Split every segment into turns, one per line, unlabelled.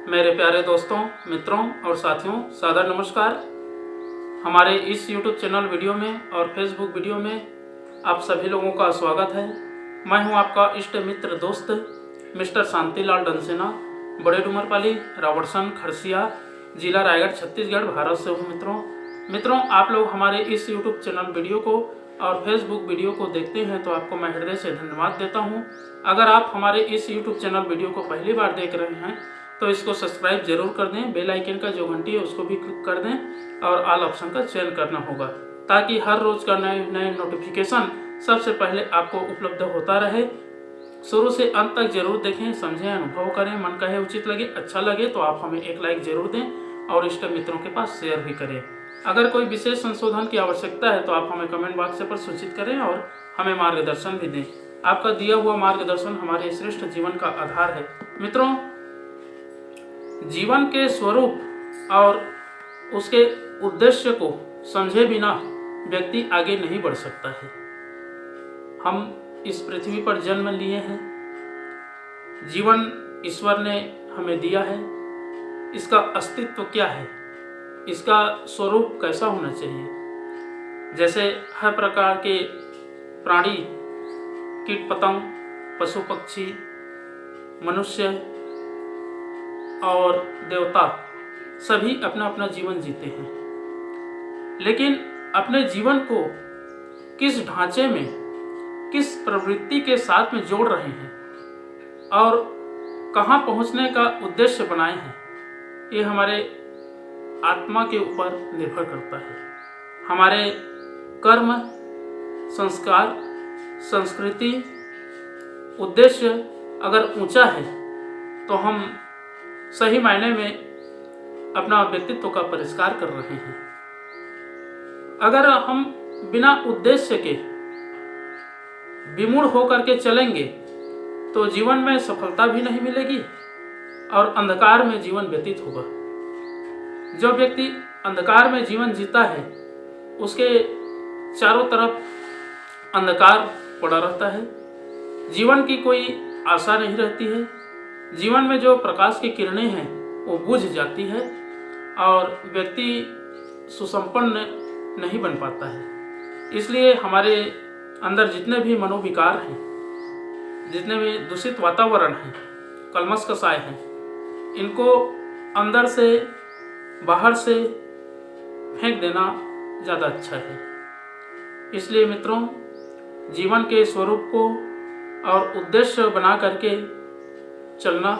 मेरे प्यारे दोस्तों, मित्रों और साथियों, सादर नमस्कार। हमारे इस YouTube चैनल वीडियो में और फेसबुक वीडियो में आप सभी लोगों का स्वागत है। मैं हूं आपका इष्ट मित्र दोस्त मिस्टर शांतिलाल डंसेना, बड़े डूमरपाली, रावड़सन, खरसिया, जिला रायगढ़, छत्तीसगढ़, भारत से हूं। मित्रों, आप लोग हमारे इस YouTube चैनल वीडियो को और फेसबुक वीडियो को देखते हैं तो आपको मैं हृदय से धन्यवाद देता हूं। अगर आप हमारे इस YouTube चैनल वीडियो को पहली बार देख रहे हैं तो इसको सब्सक्राइब जरूर कर दें। बेल आइकन का जो घंटी है उसको भी क्लिक कर दें और ऑल ऑप्शन का चयन करना होगा ताकि हर रोज का नए नोटिफिकेशन सबसे पहले आपको उपलब्ध होता रहे। शुरू से अंत तक जरूर देखें, समझें, अनुभव करें। मन कहे उचित लगे, अच्छा लगे तो आप हमें एक लाइक जरूर दें और इष्ट मित्रों के पास शेयर भी करें। अगर कोई विशेष संशोधन की आवश्यकता है तो आप हमें कमेंट बॉक्स पर सूचित करें और हमें मार्गदर्शन भी दें। आपका दिया हुआ मार्गदर्शन हमारे श्रेष्ठ जीवन का आधार है। मित्रों, जीवन के स्वरूप और उसके उद्देश्य को समझे बिना व्यक्ति आगे नहीं बढ़ सकता है। हम इस पृथ्वी पर जन्म लिए हैं, जीवन ईश्वर ने हमें दिया है। इसका अस्तित्व क्या है, इसका स्वरूप कैसा होना चाहिए। जैसे हर प्रकार के प्राणी, कीट पतंग, पशु पक्षी, मनुष्य और देवता सभी अपना अपना जीवन जीते हैं, लेकिन अपने जीवन को किस ढांचे में, किस प्रवृत्ति के साथ में जोड़ रहे हैं और कहां पहुंचने का उद्देश्य बनाए हैं, ये हमारे आत्मा के ऊपर निर्भर करता है। हमारे कर्म, संस्कार, संस्कृति, उद्देश्य अगर ऊंचा है तो हम सही मायने में अपना व्यक्तित्व का परिष्कार कर रहे हैं। अगर हम बिना उद्देश्य के विमूढ़ होकर के चलेंगे तो जीवन में सफलता भी नहीं मिलेगी और अंधकार में जीवन व्यतीत होगा। जो व्यक्ति अंधकार में जीवन जीता है उसके चारों तरफ अंधकार पड़ा रहता है, जीवन की कोई आशा नहीं रहती है। जीवन में जो प्रकाश की किरणें हैं वो बुझ जाती है और व्यक्ति सुसंपन्न नहीं बन पाता है। इसलिए हमारे अंदर जितने भी मनोविकार हैं, जितने भी दूषित वातावरण हैं, कलमश कसाय हैं, इनको अंदर से बाहर से फेंक देना ज़्यादा अच्छा है। इसलिए मित्रों, जीवन के स्वरूप को और उद्देश्य बना करके चलना,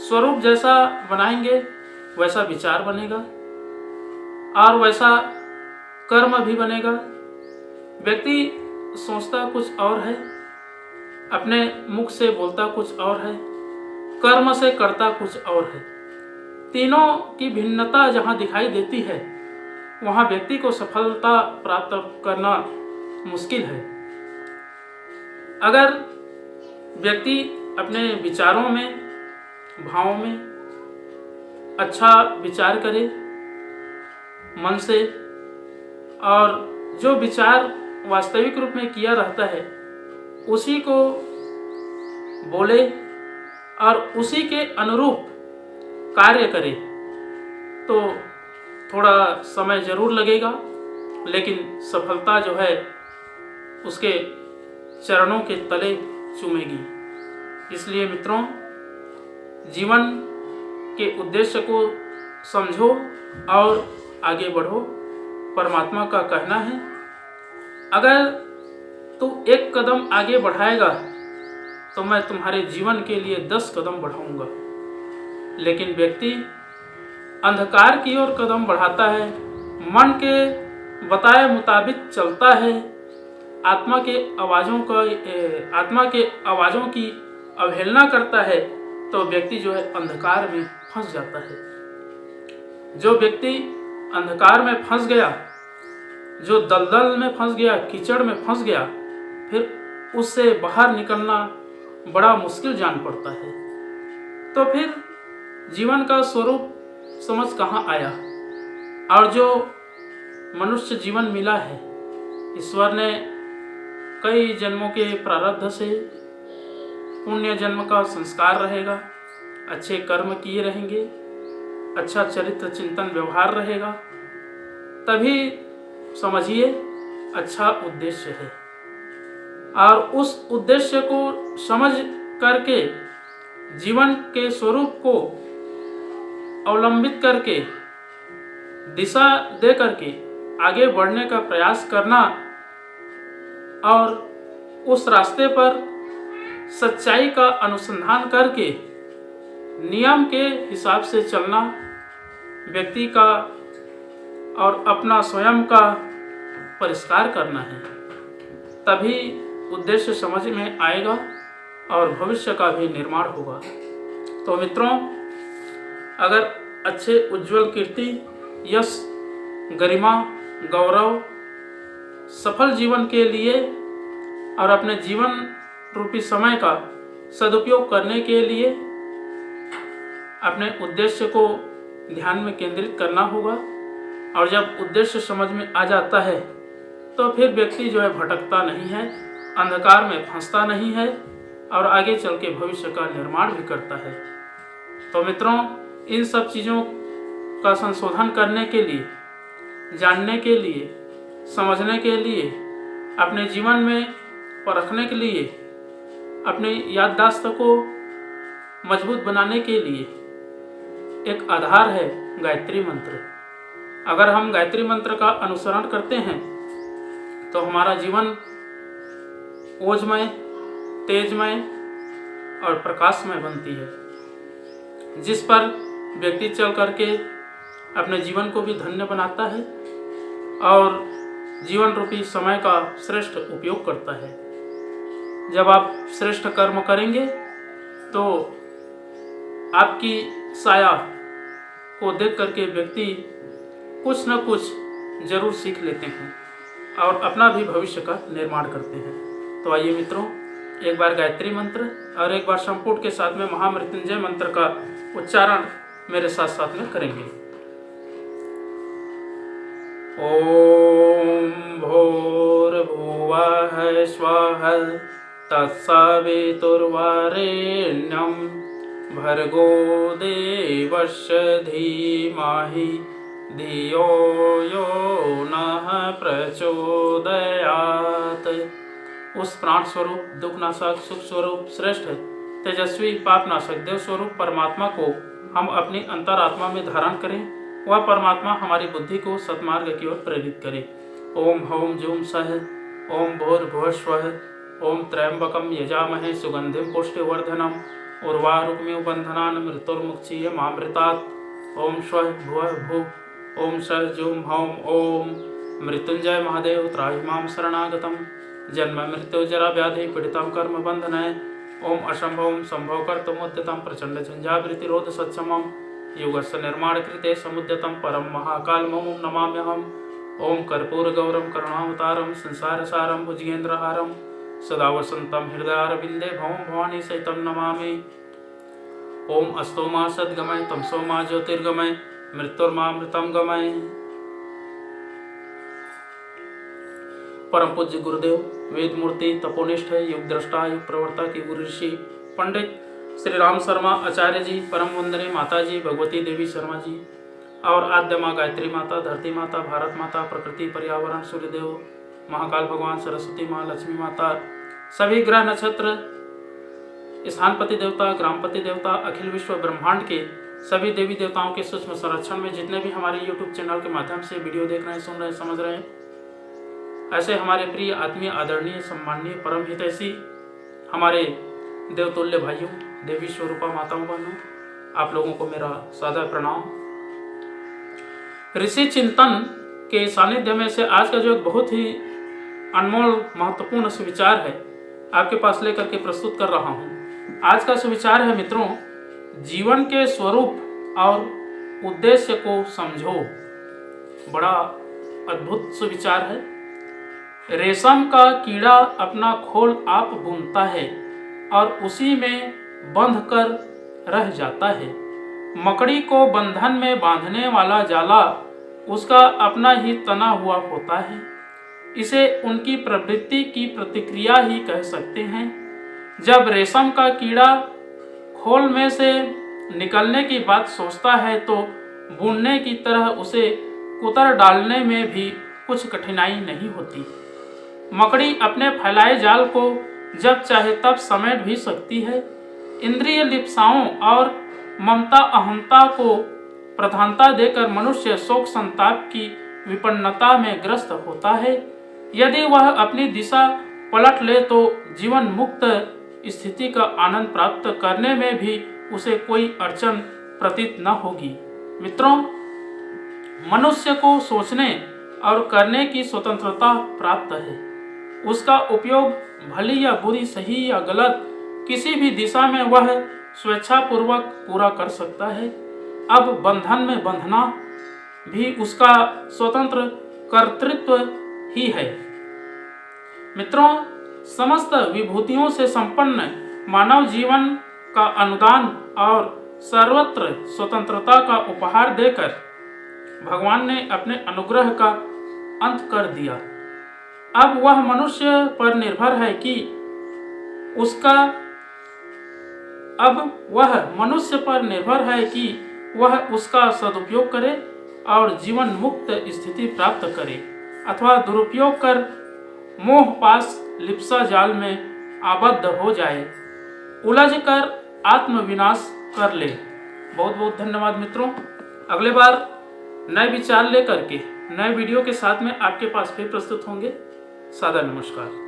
स्वरूप जैसा बनाएंगे वैसा विचार बनेगा और वैसा कर्म भी बनेगा। व्यक्ति सोचता कुछ और है, अपने मुख से बोलता कुछ और है, कर्म से करता कुछ और है। तीनों की भिन्नता जहाँ दिखाई देती है वहाँ व्यक्ति को सफलता प्राप्त करना मुश्किल है। अगर व्यक्ति अपने विचारों में, भावों में अच्छा विचार करे मन से और जो विचार वास्तविक रूप में किया रहता है उसी को बोले और उसी के अनुरूप कार्य करे तो थोड़ा समय जरूर लगेगा, लेकिन सफलता जो है उसके चरणों के तले चूमेगी। इसलिए मित्रों, जीवन के उद्देश्य को समझो और आगे बढ़ो। परमात्मा का कहना है, अगर तू एक कदम आगे बढ़ाएगा तो मैं तुम्हारे जीवन के लिए 10 कदम बढ़ाऊंगा। लेकिन व्यक्ति अंधकार की ओर कदम बढ़ाता है, मन के बताए मुताबिक चलता है, आत्मा के आवाज़ों की अवहेलना करता है तो व्यक्ति जो है अंधकार में फंस जाता है। जो व्यक्ति अंधकार में फंस गया, जो दलदल में फंस गया, कीचड़ में फंस गया, फिर उससे बाहर निकलना बड़ा मुश्किल जान पड़ता है। तो फिर जीवन का स्वरूप समझ कहाँ आया। और जो मनुष्य जीवन मिला है, ईश्वर ने कई जन्मों के प्रारब्ध से पुण्य जन्म का संस्कार रहेगा, अच्छे कर्म किए रहेंगे, अच्छा चरित्र चिंतन व्यवहार रहेगा, तभी समझिए अच्छा उद्देश्य है। और उस उद्देश्य को समझ करके जीवन के स्वरूप को अवलंबित करके दिशा दे करके आगे बढ़ने का प्रयास करना और उस रास्ते पर सच्चाई का अनुसंधान करके नियम के हिसाब से चलना व्यक्ति का और अपना स्वयं का परिष्कार करना है। तभी उद्देश्य समझ में आएगा और भविष्य का भी निर्माण होगा। तो मित्रों, अगर अच्छे उज्जवल कीर्ति, यश, गरिमा, गौरव, सफल जीवन के लिए और अपने जीवन रूपी समय का सदुपयोग करने के लिए अपने उद्देश्य को ध्यान में केंद्रित करना होगा। और जब उद्देश्य समझ में आ जाता है तो फिर व्यक्ति जो है भटकता नहीं है, अंधकार में फंसता नहीं है और आगे चल के भविष्य का निर्माण भी करता है। तो मित्रों, इन सब चीज़ों का संशोधन करने के लिए, जानने के लिए, समझने के लिए, अपने जीवन में परखने के लिए, अपने याददाश्त को मजबूत बनाने के लिए एक आधार है गायत्री मंत्र। अगर हम गायत्री मंत्र का अनुसरण करते हैं तो हमारा जीवन ओजमय, तेजमय और प्रकाशमय बनती है, जिस पर व्यक्ति चल करके अपने जीवन को भी धन्य बनाता है और जीवन रूपी समय का श्रेष्ठ उपयोग करता है। जब आप श्रेष्ठ कर्म करेंगे तो आपकी साया को देख करके व्यक्ति कुछ न कुछ जरूर सीख लेते हैं और अपना भी भविष्य का निर्माण करते हैं। तो आइए मित्रों, एक बार गायत्री मंत्र और एक बार संपुट के साथ में महामृत्युंजय मंत्र का उच्चारण मेरे साथ साथ में करेंगे। ओम भूर्भुवः स्वः तत्सवितुर्वरेण्यं भर्गो देवस्य धीमहि धियो यो नः प्रचोदयात्। उस प्राण स्वरूप, दुखनाशक, सुख स्वरूप, श्रेष्ठ, तेजस्वी, पापनाशक, देव स्वरूप परमात्मा को हम अपनी अंतरात्मा में धारण करें। वह परमात्मा हमारी बुद्धि को सत्मार्ग की ओर प्रेरित करे। ओम हौम जूम सह ओम भूर्भुवः स्वः ओम त्र्यंबकं यजामहे सुगंधिं पुष्टिवर्धनम् उर्वारुकमिव बन्धनान् मृत्युर्मुक्षीयमामृतात्। ओम स्वः भुवः भुः ओम सः जूम हौम ओम मृत्युंजय महादेव त्राहि मां शरणागतम् जन्म मृत्यु जरा व्याधि पीड़ितं कर्म बंधनय। ओम असंभवं संभव कर्तुमुद्यतं प्रचंड झंझावृत्तिरोध सत्समं युगस्य निर्माण कृते समुद्यतं परम महाकालमं नमाम्यहम्। ओम कर्पूर गौरम करुणावतारम संसार सारम भुजगेन्द्रहारम सदा वसंतम हृदयारविंदे भवम भवानी सहितं नमामि। ओम अस्तो मा सद्गमय तमसो मा ज्योतिर्गमय मृत्युर्मामृतं गमय। परम पूज्य गुरुदेव, वेद मूर्ति, तपोनिष्ठ, युग दृष्टा, युग प्रवर्ता की गुरु ऋषि पंडित श्री राम शर्मा आचार्य जी, परम वंदनीय माता जी भगवती देवी शर्मा जी और आद्य माँ गायत्री माता, धरती माता, भारत माता, प्रकृति, पर्यावरण, सूर्यदेव, महाकाल भगवान, सरस्वती माँ, लक्ष्मी माता, सभी ग्रह नक्षत्र, स्थानपति देवता, ग्रामपति देवता, अखिल विश्व ब्रह्मांड के सभी देवी देवताओं के सूक्ष्म संरक्षण में जितने भी हमारे यूट्यूब चैनल के माध्यम से वीडियो देख रहे हैं, सुन रहे हैं, समझ रहे हैं, ऐसे हमारे प्रिय आत्मीय, आदरणीय, सम्माननीय, परम हितैषी हमारे देवतुल्य भाइयों, देवी स्वरूपा माताओं बहनों, आप लोगों को मेरा सादर प्रणाम। ऋषि चिंतन के सानिध्य में से आज का जो एक बहुत ही अनमोल महत्वपूर्ण सुविचार है आपके पास लेकर के प्रस्तुत कर रहा हूँ। आज का सुविचार है मित्रों, जीवन के स्वरूप और उद्देश्य को समझो। बड़ा अद्भुत सुविचार है। रेशम का कीड़ा अपना खोल आप बुनता है और उसी में बंध कर रह जाता है। मकड़ी को बंधन में बांधने वाला जाला उसका अपना ही तना हुआ होता है। इसे उनकी प्रवृत्ति की प्रतिक्रिया ही कह सकते हैं। जब रेशम का कीड़ा खोल में से निकलने की बात सोचता है तो बुनने की तरह उसे कुतर डालने में भी कुछ कठिनाई नहीं होती। मकड़ी अपने फैलाए जाल को जब चाहे तब समेट भी सकती है। इंद्रिय लिप्साओं और ममता अहंता को प्रधानता देकर मनुष्य शोक संताप की विपन्नता में ग्रस्त होता है। यदि वह अपनी दिशा पलट ले तो जीवन मुक्त स्थिति का आनंद प्राप्त करने में भी उसे कोई अड़चन प्रतीत न होगी। मित्रों, मनुष्य को सोचने और करने की स्वतंत्रता प्राप्त है। उसका उपयोग भली या बुरी, सही या गलत, किसी भी दिशा में वह स्वेच्छापूर्वक पूरा कर सकता है। अब बंधन में बंधना भी उसका स्वतंत्र कर्तृत्व ही है। मित्रों, समस्त विभूतियों से संपन्न मानव जीवन का अनुदान और सर्वत्र स्वतंत्रता का उपहार देकर भगवान ने अपने अनुग्रह का अंत कर दिया। अब वह मनुष्य पर निर्भर है कि वह उसका सदुपयोग करे और जीवन मुक्त स्थिति प्राप्त करे अथवा दुरुपयोग कर मोह पास लिप्सा जाल में आबद्ध हो जाए, उलझ कर आत्मविनाश कर ले। बहुत बहुत धन्यवाद मित्रों। अगले बार नए विचार लेकर के नए वीडियो के साथ में आपके पास फिर प्रस्तुत होंगे। सादर नमस्कार।